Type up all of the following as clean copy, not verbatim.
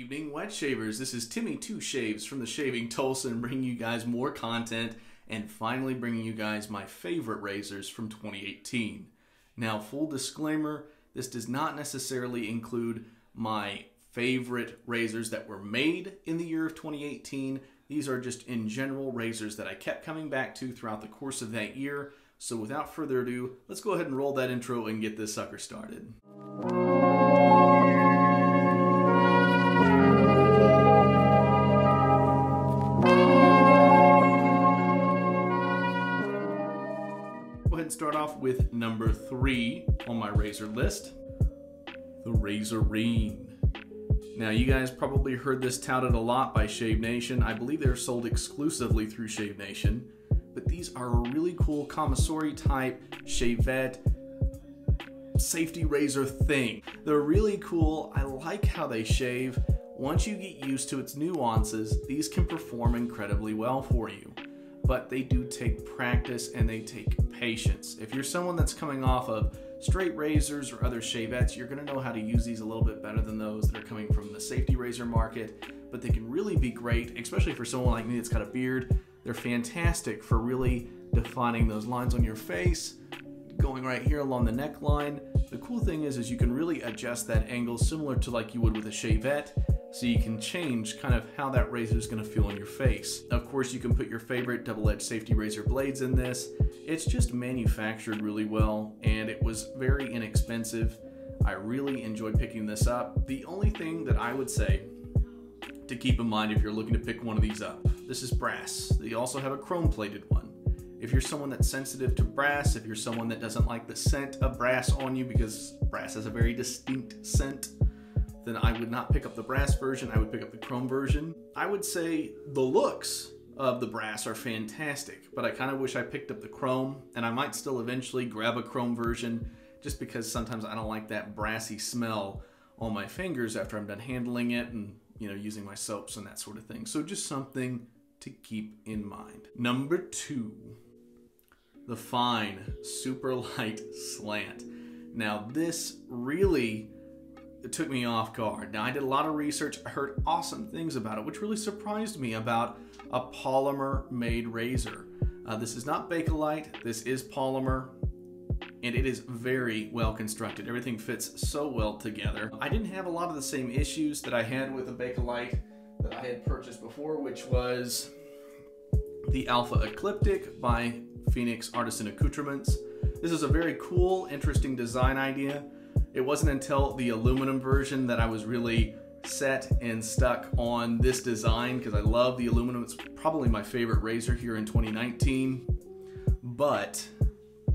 evening, wet shavers. This is Timmy Two Shaves from the Shaving Tulsa, and bringing you guys more content and finally bringing you guys my favorite razors from 2018. Now, full disclaimer, this does not necessarily include my favorite razors that were made in the year of 2018. These are just in general razors that I kept coming back to throughout the course of that year. So without further ado, let's go ahead and roll that intro and get this sucker started. And start off with number 3 on my razor list, the Razorine. Now, you guys probably heard this touted a lot by Shave Nation. I believe they're sold exclusively through Shave Nation, but these are a really cool commissary type shavette safety razor thing. They're really cool. I like how they shave. Once you get used to its nuances, these can perform incredibly well for you. But they do take practice and they take patience. If you're someone that's coming off of straight razors or other shavettes, you're gonna know how to use these a little bit better than those that are coming from the safety razor market, but they can really be great, especially for someone like me that's got a beard. They're fantastic for really defining those lines on your face, going right here along the neckline. The cool thing is you can really adjust that angle similar to like you would with a shavette, so you can change kind of how that razor is going to feel on your face. Of course, you can put your favorite double-edged safety razor blades in this. It's just manufactured really well, and it was very inexpensive. I really enjoyed picking this up. The only thing that I would say to keep in mind if you're looking to pick one of these up, this is brass. They also have a chrome-plated one. If you're someone that's sensitive to brass, if you're someone that doesn't like the scent of brass on you because brass has a very distinct scent, then I would not pick up the brass version, I would pick up the chrome version. I would say the looks of the brass are fantastic, but I kind of wish I picked up the chrome, and I might still eventually grab a chrome version just because sometimes I don't like that brassy smell on my fingers after I'm done handling it and, you know, using my soaps and that sort of thing. So just something to keep in mind. Number 2, the fine Superlight Slant. Now this really took me off guard. Now, I did a lot of research. I heard awesome things about it, which really surprised me about a polymer-made razor. This is not Bakelite. This is polymer, and it is very well constructed. Everything fits so well together. I didn't have a lot of the same issues that I had with a Bakelite that I had purchased before, which was the Alpha Ecliptic by Phoenix Artisan Accoutrements. This is a very cool, interesting design idea. It wasn't until the aluminum version that I was really set and stuck on this design because I love the aluminum. It's probably my favorite razor here in 2019. But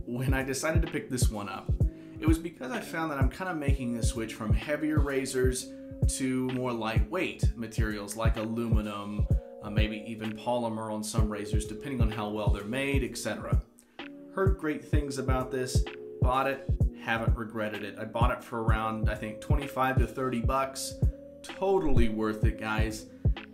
when I decided to pick this one up, it was because I found that I'm kind of making the switch from heavier razors to more lightweight materials like aluminum, maybe even polymer on some razors, depending on how well they're made, etc. Heard great things about this, bought it, haven't regretted it. I bought it for around, I think, 25 to 30 bucks. Totally worth it, guys.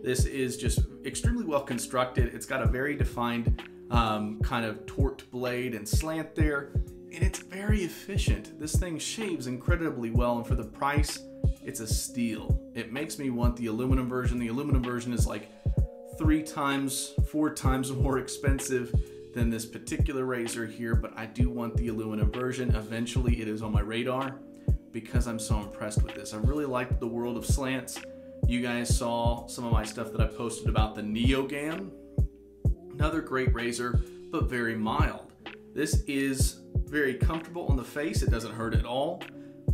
This is just extremely well constructed. It's got a very defined kind of torqued blade and slant there, and it's very efficient. This thing shaves incredibly well, and for the price, it's a steal. It makes me want the aluminum version. The aluminum version is like 3 times, 4 times more expensive than this particular razor here, but I do want the aluminum version. Eventually it is on my radar because I'm so impressed with this. I really liked the world of slants. You guys saw some of my stuff that I posted about the NeoGam. Another great razor, but very mild. This is very comfortable on the face. It doesn't hurt at all,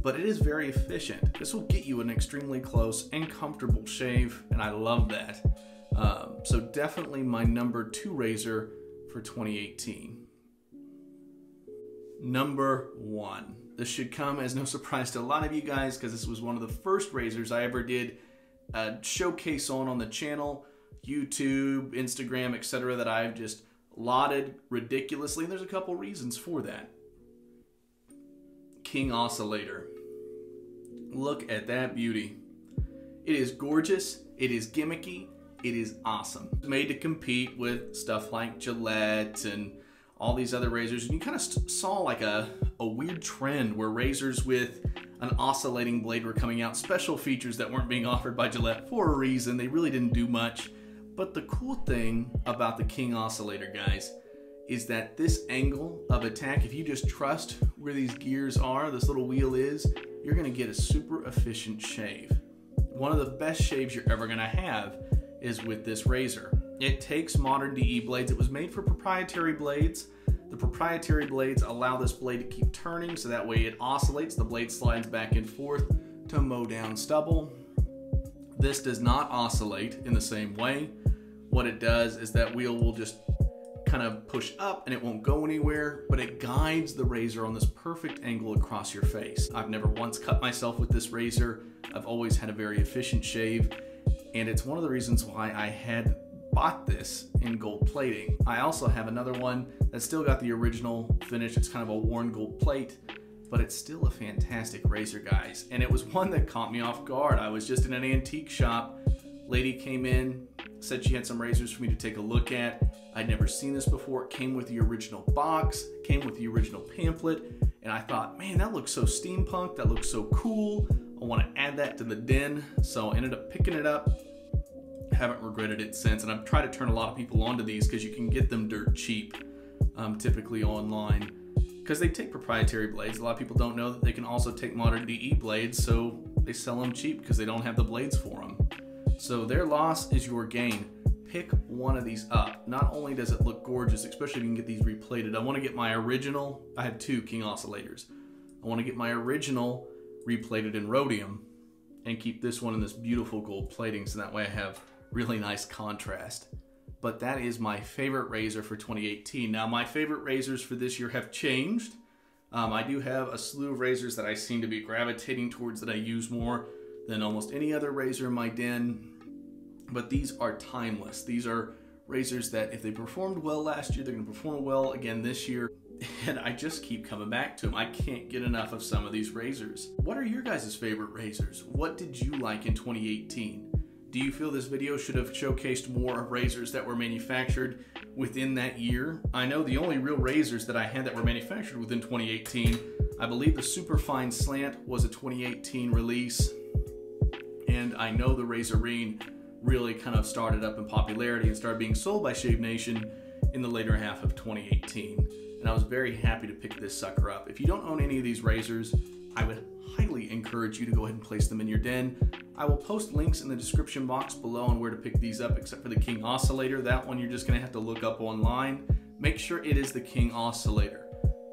but it is very efficient. This will get you an extremely close and comfortable shave, and I love that. So definitely my number 2 razor for 2018. Number 1. This should come as no surprise to a lot of you guys because this was one of the first razors I ever did a showcase on the channel, YouTube, Instagram, etc. that I've just lauded ridiculously. And there's a couple reasons for that. King Oscillator. Look at that beauty. It is gorgeous. It is gimmicky. It is awesome. It's made to compete with stuff like Gillette and all these other razors. And you kind of saw like a weird trend where razors with an oscillating blade were coming out, special features that weren't being offered by Gillette for a reason. They really didn't do much. But the cool thing about the King Oscillator, guys, is that this angle of attack, if you just trust where these gears are, this little wheel is, you're gonna get a super efficient shave. One of the best shaves you're ever gonna have is with this razor. It takes modern DE blades. It was made for proprietary blades. The proprietary blades allow this blade to keep turning, so that way it oscillates. The blade slides back and forth to mow down stubble. This does not oscillate in the same way. What it does is that wheel will just kind of push up and it won't go anywhere, but it guides the razor on this perfect angle across your face. I've never once cut myself with this razor. I've always had a very efficient shave, and it's one of the reasons why I had bought this in gold plating. I also have another one that's still got the original finish. It's kind of a worn gold plate, but it's still a fantastic razor, guys. And it was one that caught me off guard. I was just in an antique shop. Lady came in, said she had some razors for me to take a look at. I'd never seen this before. It came with the original box, came with the original pamphlet, and I thought, man, that looks so steampunk, that looks so cool. I want to add that to the den, so I ended up picking it up. Haven't regretted it since, and I've tried to turn a lot of people onto these because you can get them dirt cheap, typically online, because they take proprietary blades. A lot of people don't know that they can also take modern DE blades, so they sell them cheap because they don't have the blades for them. So their loss is your gain. Pick one of these up. Not only does it look gorgeous, especially if you can get these replated. I want to get my original, I have two King Oscillators. I want to get my original replated in rhodium and keep this one in this beautiful gold plating, so that way I have really nice contrast. But that is my favorite razor for 2018. Now, my favorite razors for this year have changed. I do have a slew of razors that I seem to be gravitating towards, that I use more than almost any other razor in my den. But these are timeless. These are razors that if they performed well last year, they're gonna perform well again this year. And I just keep coming back to them. I can't get enough of some of these razors. What are your guys' favorite razors? What did you like in 2018? Do you feel this video should have showcased more of razors that were manufactured within that year? I know the only real razors that I had that were manufactured within 2018, I believe the Superfine Slant was a 2018 release. And I know the Razorine really kind of started up in popularity and started being sold by Shave Nation in the later half of 2018. And I was very happy to pick this sucker up. If you don't own any of these razors, I would highly encourage you to go ahead and place them in your den. I will post links in the description box below on where to pick these up, except for the King Oscillator. That one you're just gonna have to look up online. Make sure it is the King Oscillator.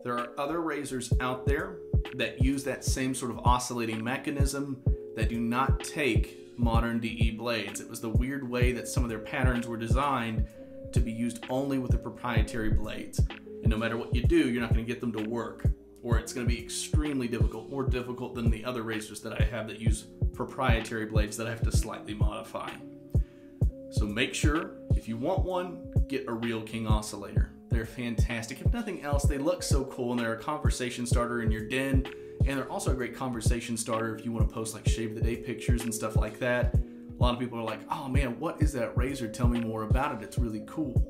There are other razors out there that use that same sort of oscillating mechanism that do not take modern DE blades. It was the weird way that some of their patterns were designed to be used only with the proprietary blades. And no matter what you do, you're not gonna get them to work, or it's gonna be extremely difficult, more difficult than the other razors that I have that use proprietary blades that I have to slightly modify. So make sure, if you want one, get a real King Oscillator. They're fantastic. If nothing else, they look so cool, and they're a conversation starter in your den, and they're also a great conversation starter if you want to post like shave of the day pictures and stuff like that. A lot of people are like, oh man, what is that razor? Tell me more about it. It's really cool.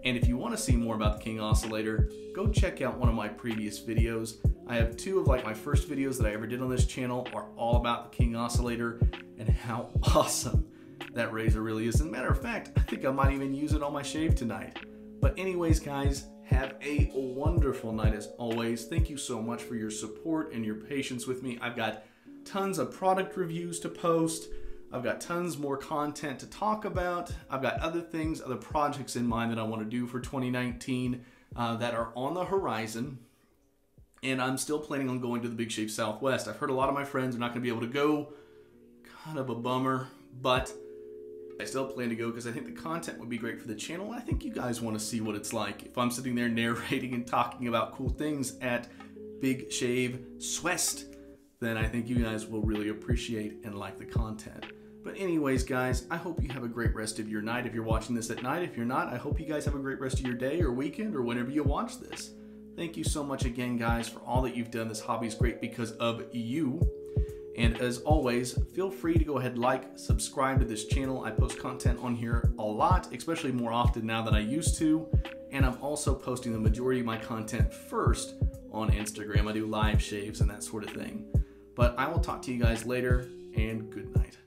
And if you want to see more about the King Oscillator, go check out one of my previous videos. I have two of like my first videos that I ever did on this channel are all about the King Oscillator and how awesome that razor really is. As a matter of fact, I think I might even use it on my shave tonight. But anyways, guys, have a wonderful night as always. Thank you so much for your support and your patience with me. I've got tons of product reviews to post. I've got tons more content to talk about. I've got other things, other projects in mind that I want to do for 2019 that are on the horizon. And I'm still planning on going to the Big Shave Southwest. I've heard a lot of my friends are not going to be able to go. Kind of a bummer, but I still plan to go because I think the content would be great for the channel. I think you guys want to see what it's like if I'm sitting there narrating and talking about cool things at Big Shave Southwest. Then I think you guys will really appreciate and like the content. But anyways, guys, I hope you have a great rest of your night if you're watching this at night. If you're not, I hope you guys have a great rest of your day or weekend or whenever you watch this. Thank you so much again, guys, for all that you've done. This hobby is great because of you. And as always, feel free to go ahead, like, subscribe to this channel. I post content on here a lot, especially more often now than I used to. And I'm also posting the majority of my content first on Instagram. I do live shaves and that sort of thing. But I will talk to you guys later, and good night.